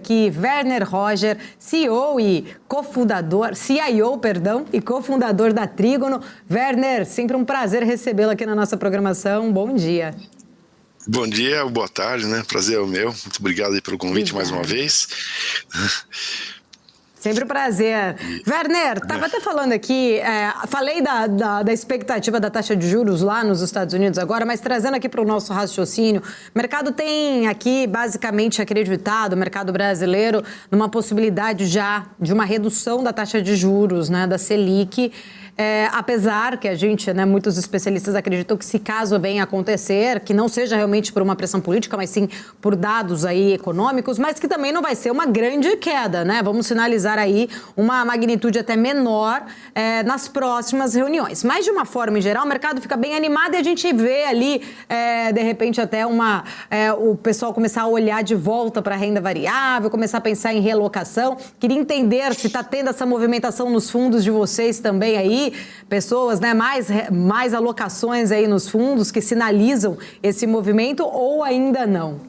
aqui Werner Roger, CEO e cofundador, CIO, perdão, e cofundador da Trígono. Werner, sempre um prazer recebê-lo aqui na nossa programação. Bom dia. Bom dia, boa tarde, né? Prazer é o meu. Muito obrigado aí pelo convite mais uma vez. Sempre um prazer. Werner, estava até falando aqui, falei da expectativa da taxa de juros lá nos Estados Unidos agora, mas trazendo aqui para o nosso raciocínio, o mercado tem aqui basicamente acreditado, o mercado brasileiro, numa possibilidade já de uma redução da taxa de juros, né, da Selic. Apesar que a gente, né, muitos especialistas acreditam que se caso venha a acontecer, que não seja realmente por uma pressão política, mas sim por dados aí econômicos, mas que também não vai ser uma grande queda, né? Vamos sinalizar aí uma magnitude até menor nas próximas reuniões. Mas de uma forma em geral, o mercado fica bem animado e a gente vê ali, de repente até o pessoal começar a olhar de volta para a renda variável, começar a pensar em realocação. Queria entender se está tendo essa movimentação nos fundos de vocês também aí, pessoas, né, mais alocações aí nos fundos que sinalizam esse movimento ou ainda não?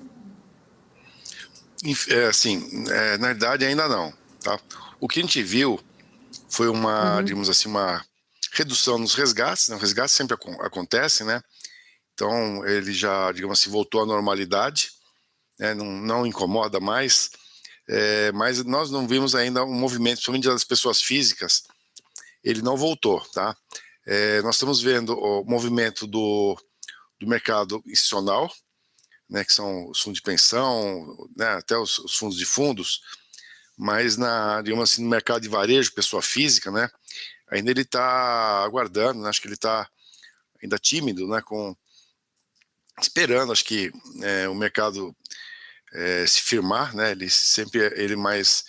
Na verdade ainda não, tá? O que a gente viu foi digamos assim, uma redução nos resgates, né? O resgate sempre acontece, né? Então ele já, digamos assim, voltou à normalidade, né? Não incomoda mais, mas nós não vimos ainda um movimento, principalmente das pessoas físicas. Ele não voltou, tá? Nós estamos vendo o movimento do mercado institucional, né, que são os fundos de pensão, né, até os fundos de fundos, mas digamos assim, no mercado de varejo, pessoa física, né, ainda ele está aguardando, né, acho que ele está ainda tímido, né, esperando, acho que o mercado se firmar, né, ele mais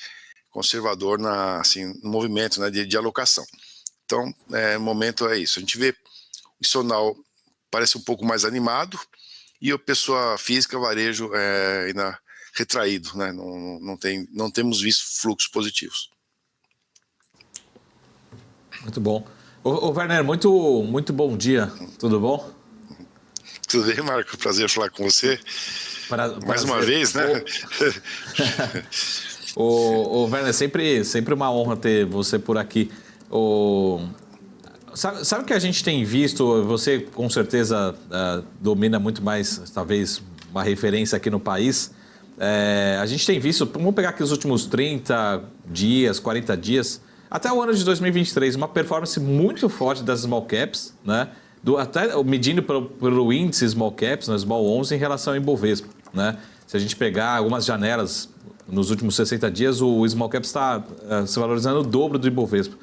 conservador no movimento, né, de alocação. Então, o momento é isso. A gente vê o institucional parece um pouco mais animado e a pessoa física, varejo, ainda retraído, né? Não temos visto fluxos positivos. Muito bom. Ô Werner, muito bom dia. Tudo bom? Tudo bem, Marco? Prazer falar com você. Mais uma vez, né? Ô Werner, sempre uma honra ter você por aqui. Sabe o que a gente tem visto? Você com certeza domina muito mais, talvez, uma referência aqui no país. A gente tem visto, vamos pegar aqui os últimos 30 dias, 40 dias, até o ano de 2023, uma performance muito forte das small caps, né? Até medindo pelo índice small caps, né, small 11, em relação ao Ibovespa, né? Se a gente pegar algumas janelas nos últimos 60 dias, o small cap está se valorizando o dobro do Ibovespa.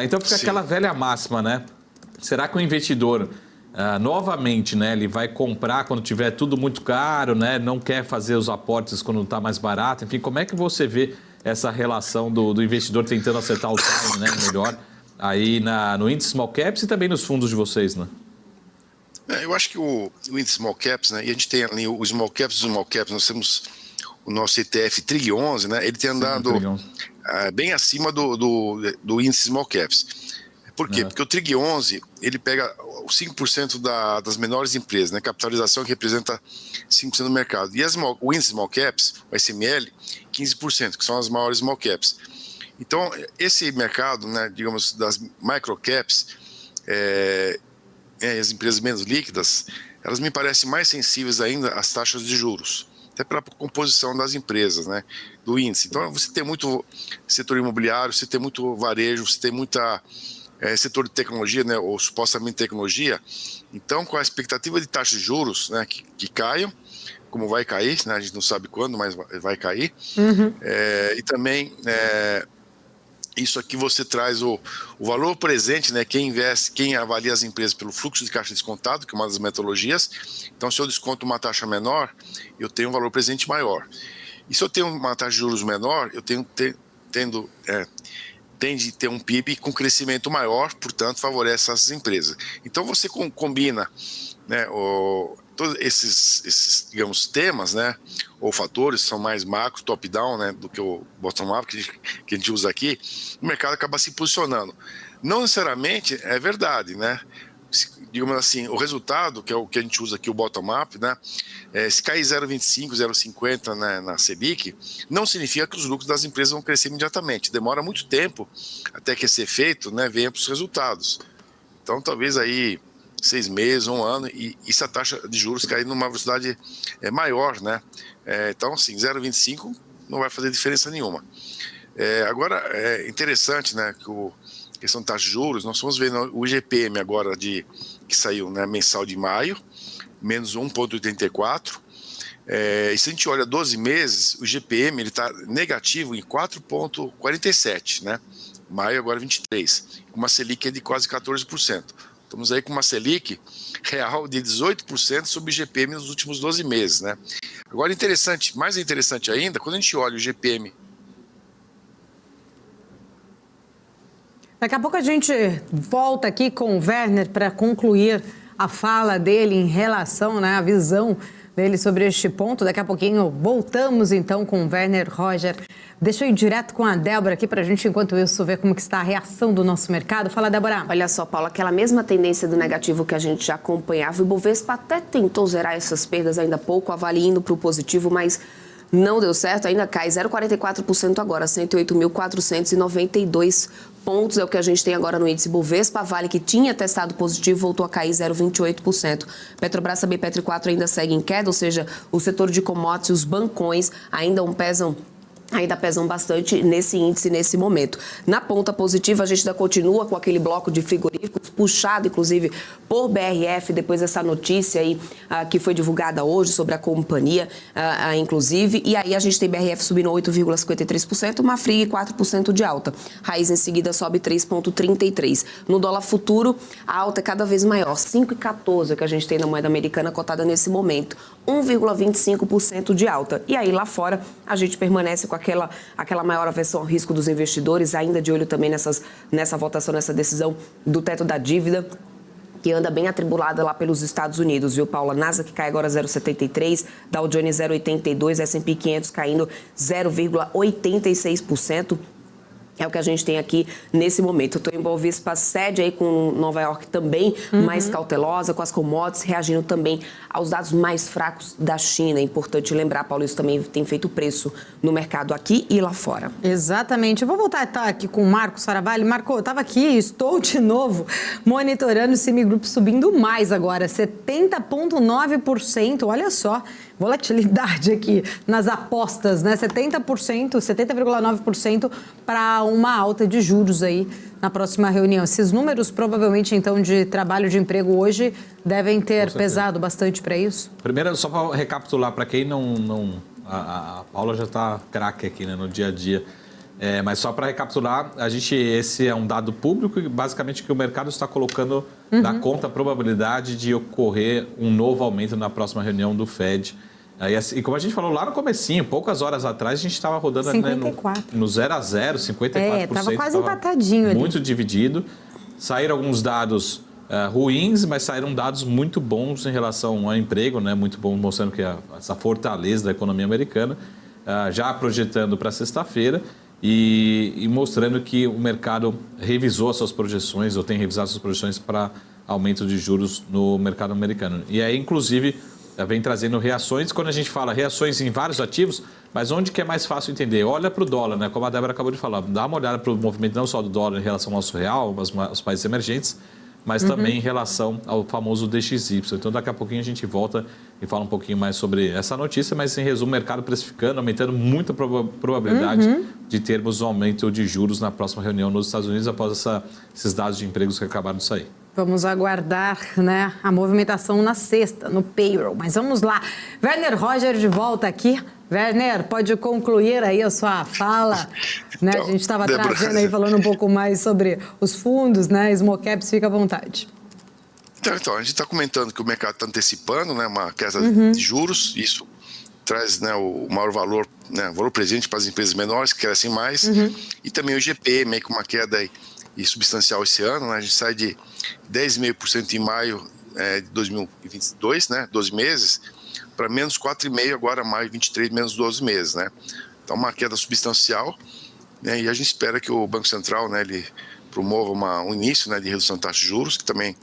Então fica aquela velha máxima, né? Será que o investidor, novamente, né, ele vai comprar quando tiver tudo muito caro, né? Não quer fazer os aportes quando está mais barato? Enfim, como é que você vê essa relação do investidor tentando acertar o time, né, melhor aí no índice small caps e também nos fundos de vocês, né? Eu acho que o índice small caps, né? E a gente tem ali o small caps, nós temos o nosso ETF Trig 11, né? Ele tem andado bem acima do índice small caps. Por quê? Porque o Trig 11, ele pega os 5% das menores empresas, né? Capitalização que representa 5% do mercado. E o índice small caps, o SML, 15%, que são as maiores small caps. Então, esse mercado, né, digamos, das micro caps, as empresas menos líquidas, elas me parecem mais sensíveis ainda às taxas de juros, até pela composição das empresas, né, do índice. Então, você tem muito setor imobiliário, você tem muito varejo, você tem muita setor de tecnologia, né, ou supostamente tecnologia. Então, com a expectativa de taxas de juros, né, que caiam, como vai cair, né, a gente não sabe quando, mas vai cair. E também isso aqui você traz o valor presente, né? Quem avalia as empresas pelo fluxo de caixa descontado, que é uma das metodologias. Então, se eu desconto uma taxa menor, eu tenho um valor presente maior. E se eu tenho uma taxa de juros menor, eu tende a ter um PIB com crescimento maior, portanto, favorece essas empresas. Então, você combina, né, todos esses, digamos, temas, né, ou fatores, são mais macro, top-down, né, do que o bottom-up que a gente usa aqui, o mercado acaba se posicionando. Não necessariamente é verdade, né, digamos assim, o resultado, que é o que a gente usa aqui, o bottom-up, né? Se cair 0,25, 0,50 né, na Selic, não significa que os lucros das empresas vão crescer imediatamente. Demora muito tempo até que esse efeito, né, venha para os resultados. Então, talvez aí 6 meses, 1 ano, e essa taxa de juros cair numa velocidade maior, né? Então, assim, 0,25 não vai fazer diferença nenhuma. Agora, é interessante, né, que a questão de taxa de juros, nós estamos vendo o IGPM agora que saiu, né, mensal de maio, menos 1,84. E se a gente olha 12 meses, o IGPM está negativo em 4,47, né? Maio agora 23, com uma Selic de quase 14%. Estamos aí com uma Selic real de 18% sobre o IGPM nos últimos 12 meses, né? Agora, mais interessante ainda, quando a gente olha o IGPM... Daqui a pouco a gente volta aqui com o Werner para concluir a fala dele em relação, né, à visão dele sobre este ponto. Daqui a pouquinho voltamos então com o Werner Roger. Deixa eu ir direto com a Débora aqui para a gente, enquanto isso, ver como que está a reação do nosso mercado. Fala, Débora. Olha só, Paula, aquela mesma tendência do negativo que a gente já acompanhava. O Ibovespa até tentou zerar essas perdas ainda há pouco, avaliando para o positivo, mas não deu certo. Ainda cai 0,44% agora, 108.492 pontos é o que a gente tem agora no índice Bovespa. A Vale, que tinha testado positivo, voltou a cair 0,28%. Petrobras, a Petro 4 ainda segue em queda, ou seja, o setor de commodities, os bancões ainda pesam bastante nesse índice, nesse momento. Na ponta positiva, a gente ainda continua com aquele bloco de frigoríficos, puxado, inclusive, por BRF, depois dessa notícia aí que foi divulgada hoje sobre a companhia, inclusive. E aí a gente tem BRF subindo 8,53%, Marfrig 4% de alta. Raiz, em seguida, sobe 3,33%. No dólar futuro, a alta é cada vez maior, 5,14% que a gente tem na moeda americana cotada nesse momento, 1,25% de alta. E aí, lá fora, a gente permanece com aquela maior aversão ao risco dos investidores, ainda de olho também nessa votação, nessa decisão do teto da dívida, que anda bem atribulada lá pelos Estados Unidos, viu, Paula? Nasdaq cai agora 0,73%, Dow Jones 0,82%, S&P 500 caindo 0,86%. É o que a gente tem aqui nesse momento. O Tom Bovespa cede aí com Nova York também mais cautelosa, com as commodities reagindo também aos dados mais fracos da China. É importante lembrar, Paulo, isso também tem feito preço no mercado aqui e lá fora. Exatamente. Eu vou voltar a estar aqui com o Marco Saravalli. Marco, eu estava aqui, estou de novo monitorando o Semigroup subindo mais agora, 70,9%. Olha só, volatilidade aqui nas apostas, né? 70,9% para uma alta de juros aí na próxima reunião. Esses números, provavelmente, então, de trabalho de emprego hoje devem ter pesado bastante para isso? Primeiro, só para recapitular, para quem não... A Paula já está craque aqui, né, no dia a dia. Mas só para recapitular, esse é um dado público e basicamente que o mercado está colocando na conta a probabilidade de ocorrer um novo aumento na próxima reunião do Fed. E como a gente falou lá no comecinho, poucas horas atrás, a gente estava rodando 54. No 0 a 0, 54%. Estava quase empatadinho ali. Muito dividido. Saíram alguns dados ruins, mas saíram dados muito bons em relação ao emprego, né? Muito bom, mostrando que essa fortaleza da economia americana, já projetando para sexta-feira e mostrando que o mercado revisou as suas projeções, ou tem revisado suas projeções para aumento de juros no mercado americano. E aí, inclusive, vem trazendo reações. Quando a gente fala reações em vários ativos, mas onde que é mais fácil entender? Olha para o dólar, né? Como a Débora acabou de falar, dá uma olhada para o movimento não só do dólar em relação ao nosso real, aos países emergentes, mas também em relação ao famoso DXY. Então, daqui a pouquinho a gente volta e fala um pouquinho mais sobre essa notícia, mas em resumo, o mercado precificando, aumentando muita probabilidade de termos um aumento de juros na próxima reunião nos Estados Unidos após esses dados de empregos que acabaram de sair. Vamos aguardar, né, a movimentação na sexta, no payroll. Mas vamos lá. Werner Roger de volta aqui. Werner, pode concluir aí a sua fala. Né? Então, a gente estava trazendo aí, falando um pouco mais sobre os fundos, né? Small Caps, fica à vontade. Então, a gente está comentando que o mercado está antecipando, né, uma queda de juros. Isso traz, né, o maior valor, né, valor presente para as empresas menores que crescem mais. E também o IGPM com uma queda aí substancial esse ano, né? A gente sai de 10,5% em maio de 2022, né? 12 meses, para menos 4,5% agora, maio 23, menos 12 meses, né? Então, uma queda substancial, né? E a gente espera que o Banco Central, né, ele promova um início, né, de redução de taxa de juros, que também,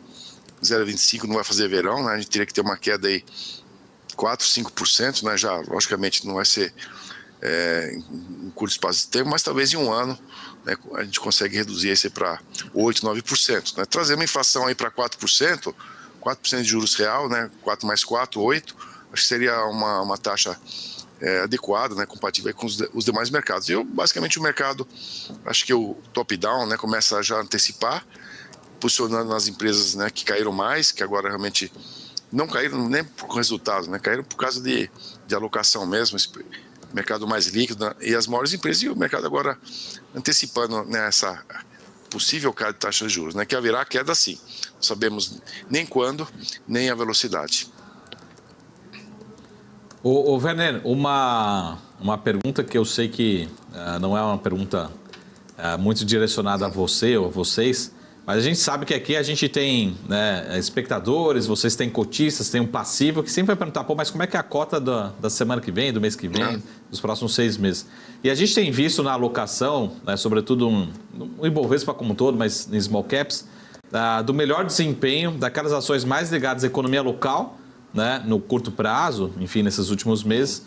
0,25 não vai fazer verão, né? A gente teria que ter uma queda aí 4, 5%, né? Já, logicamente, não vai ser em curto espaço de tempo, mas talvez em um ano, né, a gente consegue reduzir isso para 8, 9%. Né? Trazer uma inflação aí para 4%, 4% de juros real, né? 4 mais 4, 8%, acho que seria uma taxa adequada, né? Compatível aí com os demais mercados. Basicamente, o mercado, acho que o top-down, né, começa a já antecipar, posicionando nas empresas, né, que caíram mais, que agora realmente não caíram nem por resultado, né? Caíram por causa de alocação mesmo, mercado mais líquido, né? E as maiores empresas, e o mercado agora antecipando, né, essa possível queda de taxa de juros, né? Que haverá queda sim, não sabemos nem quando, nem a velocidade. Ô Werner, uma pergunta que eu sei que não é uma pergunta muito direcionada a você ou a vocês, mas a gente sabe que aqui a gente tem, né, espectadores, vocês têm cotistas, tem um passivo que sempre vai perguntar, pô, mas como é que é a cota da semana que vem, do mês que vem, dos próximos 6 meses? E a gente tem visto na alocação, né, sobretudo no Ibovespa como um todo, mas em small caps, do melhor desempenho daquelas ações mais ligadas à economia local, né, no curto prazo, enfim, nesses últimos meses,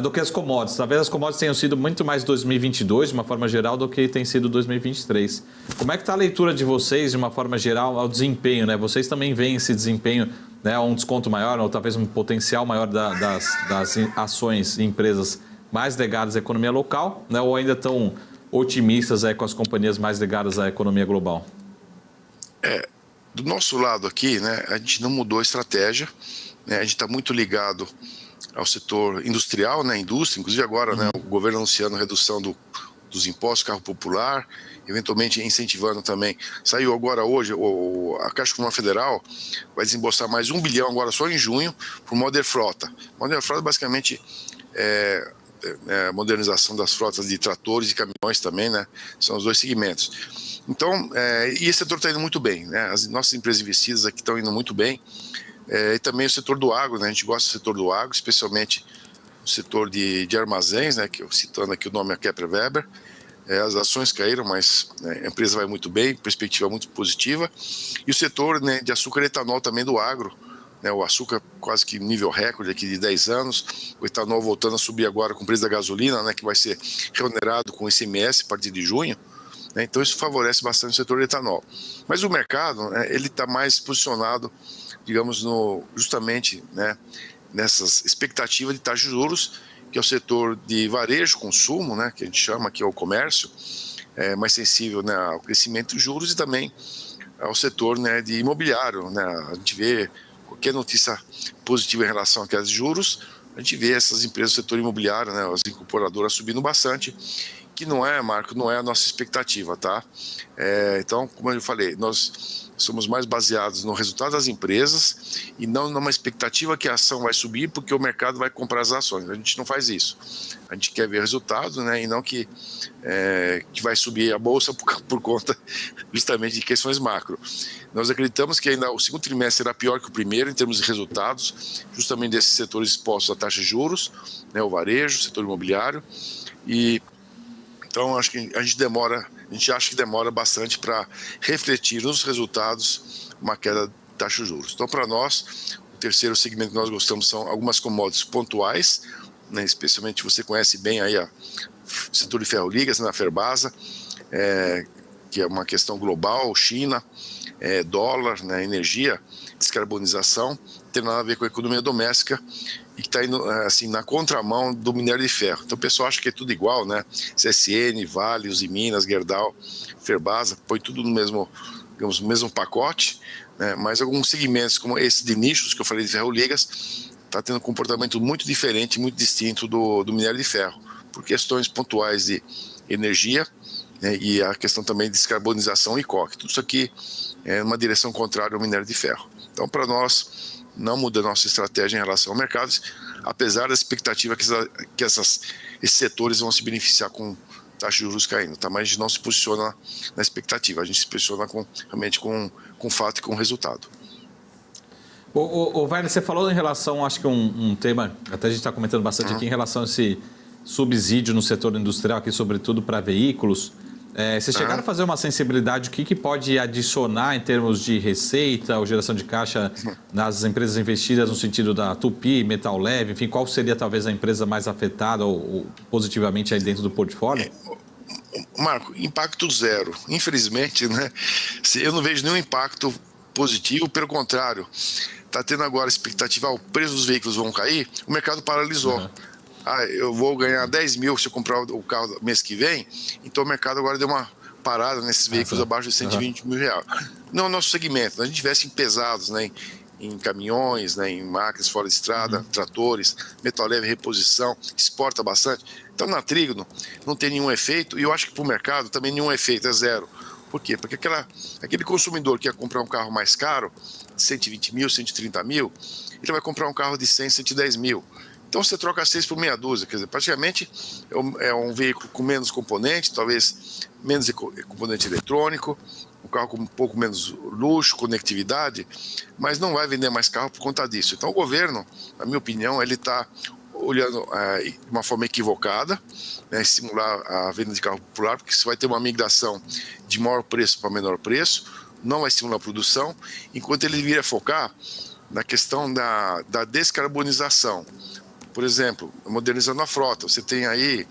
do que as commodities. Talvez as commodities tenham sido muito mais 2022, de uma forma geral, do que tem sido 2023. Como é que está a leitura de vocês, de uma forma geral, ao desempenho, né? Vocês também veem esse desempenho, né, um desconto maior, ou talvez um potencial maior das ações e empresas mais ligadas à economia local, né, ou ainda estão otimistas aí com as companhias mais ligadas à economia global? Do nosso lado aqui, né, a gente não mudou a estratégia, né, a gente está muito ligado ao setor industrial, né, indústria, inclusive agora, né, o governo anunciando redução dos impostos, carro popular, eventualmente incentivando também. Saiu agora hoje, a Caixa Econômica Federal vai desembolsar mais 1 bilhão agora só em junho para o Modern Frota. Modern Frota basicamente a modernização das frotas de tratores e caminhões também, né, são os dois segmentos. Então, e esse setor está indo muito bem, né, as nossas empresas investidas aqui estão indo muito bem. E também o setor do agro, né? A gente gosta do setor do agro, especialmente o setor de armazéns, né? Que eu citando aqui o nome é Kepler Weber. As ações caíram, mas, né, a empresa vai muito bem, perspectiva muito positiva. E o setor, né, de açúcar e etanol também do agro, né? O açúcar quase que nível recorde aqui de 10 anos, o etanol voltando a subir agora com o preço da gasolina, né? Que vai ser reonerado com ICMS a partir de junho. Então isso favorece bastante o setor de etanol. Mas o mercado, né, ele está mais posicionado, digamos, justamente, né, nessas expectativas de taxa de juros, que é o setor de varejo, consumo, né, que a gente chama aqui, é o comércio, mais sensível, né, ao crescimento de juros, e também ao setor, né, de imobiliário. Né, a gente vê qualquer notícia positiva em relação a queda de juros, a gente vê essas empresas do setor imobiliário, né, as incorporadoras subindo bastante, que não é, Marco, não é a nossa expectativa, tá? Então, como eu falei, nós somos mais baseados no resultado das empresas e não numa expectativa que a ação vai subir porque o mercado vai comprar as ações. A gente não faz isso. A gente quer ver resultado, né, e não que vai subir a bolsa por conta justamente de questões macro. Nós acreditamos que ainda o segundo trimestre será pior que o primeiro em termos de resultados, justamente desses setores expostos à taxa de juros, né, o varejo, o setor imobiliário, e então acho que a gente acha que demora bastante para refletir nos resultados uma queda de taxa de juros. Então, para nós, o terceiro segmento que nós gostamos são algumas commodities pontuais, né, especialmente você conhece bem aí o setor de ferro-ligas, na Ferbasa, que é uma questão global, China, dólar, né, energia, descarbonização, não tem nada a ver com a economia doméstica e que está indo assim, na contramão do minério de ferro. Então o pessoal acha que é tudo igual, né? CSN, Vale, Usiminas, Gerdau, Ferbasa, põe tudo no mesmo, digamos, no mesmo pacote, né? Mas alguns segmentos, como esse de nichos que eu falei de ferro-ligas, está tendo um comportamento muito diferente, muito distinto do minério de ferro, por questões pontuais de energia, né? E a questão também de descarbonização e coque. Tudo isso aqui é uma direção contrária ao minério de ferro. Então, para nós, não muda a nossa estratégia em relação ao mercado, apesar da expectativa que esses setores vão se beneficiar com taxa de juros caindo, tá? Mas a gente não se posiciona na expectativa, a gente se posiciona realmente com fato e com resultado. O Werner, você falou em relação, acho que um tema, até a gente está comentando bastante aqui, em relação a esse subsídio no setor industrial, aqui sobretudo para veículos. Vocês chegaram a fazer uma sensibilidade, o que pode adicionar em termos de receita ou geração de caixa nas empresas investidas no sentido da Tupi, Metal Leve, enfim, qual seria talvez a empresa mais afetada ou positivamente aí dentro do portfólio? Marco, impacto zero. Infelizmente, né, eu não vejo nenhum impacto positivo, pelo contrário, está tendo agora a expectativa, o preço dos veículos vão cair, o mercado paralisou. Eu vou ganhar 10 mil se eu comprar o carro mês que vem, então o mercado agora deu uma parada nesses veículos abaixo de 120 mil reais. Não é o nosso segmento, a gente investe em pesados, né, em caminhões, né, em máquinas fora de estrada, tratores, metal leve, reposição, exporta bastante. Então na Trígono não tem nenhum efeito, e eu acho que para o mercado também nenhum efeito, é zero. Por quê? Porque aquele consumidor que ia comprar um carro mais caro, 120 mil, 130 mil, ele vai comprar um carro de 100, 110 mil. Então você troca 6 por meia dúzia, quer dizer, praticamente é um veículo com menos componente, talvez menos componente eletrônico, um carro com um pouco menos luxo, conectividade, mas não vai vender mais carro por conta disso. Então o governo, na minha opinião, ele está olhando de uma forma equivocada, né, estimular a venda de carro popular, porque você vai ter uma migração de maior preço para menor preço, não vai estimular a produção, enquanto ele deveria focar na questão da descarbonização. Por exemplo, modernizando a frota, você tem aí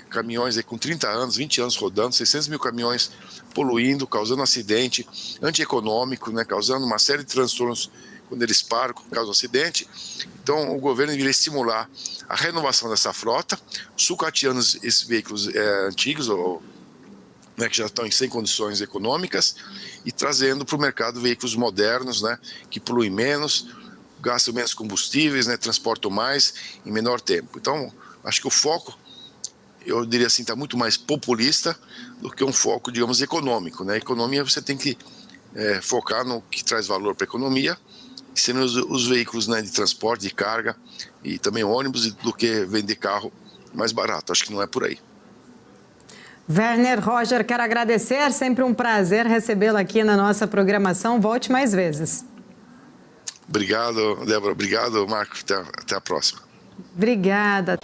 caminhões aí com 30 anos, 20 anos rodando, 600 mil caminhões poluindo, causando acidente, antieconômico, né, causando uma série de transtornos quando eles param, causam acidente. Então o governo deveria estimular a renovação dessa frota, sucateando esses veículos antigos, né, que já estão sem condições econômicas, e trazendo para o mercado veículos modernos, né, que poluem menos, gastam menos combustíveis, né, transportam mais em menor tempo. Então, acho que o foco, eu diria assim, está muito mais populista do que um foco, digamos, econômico, né? Economia você tem que focar no que traz valor para a economia, sendo os veículos, né, de transporte, de carga e também ônibus, do que vender carro mais barato. Acho que não é por aí. Werner Roger, quero agradecer, sempre um prazer recebê-lo aqui na nossa programação. Volte mais vezes. Obrigado, Débora. Obrigado, Marco. Até a próxima. Obrigada.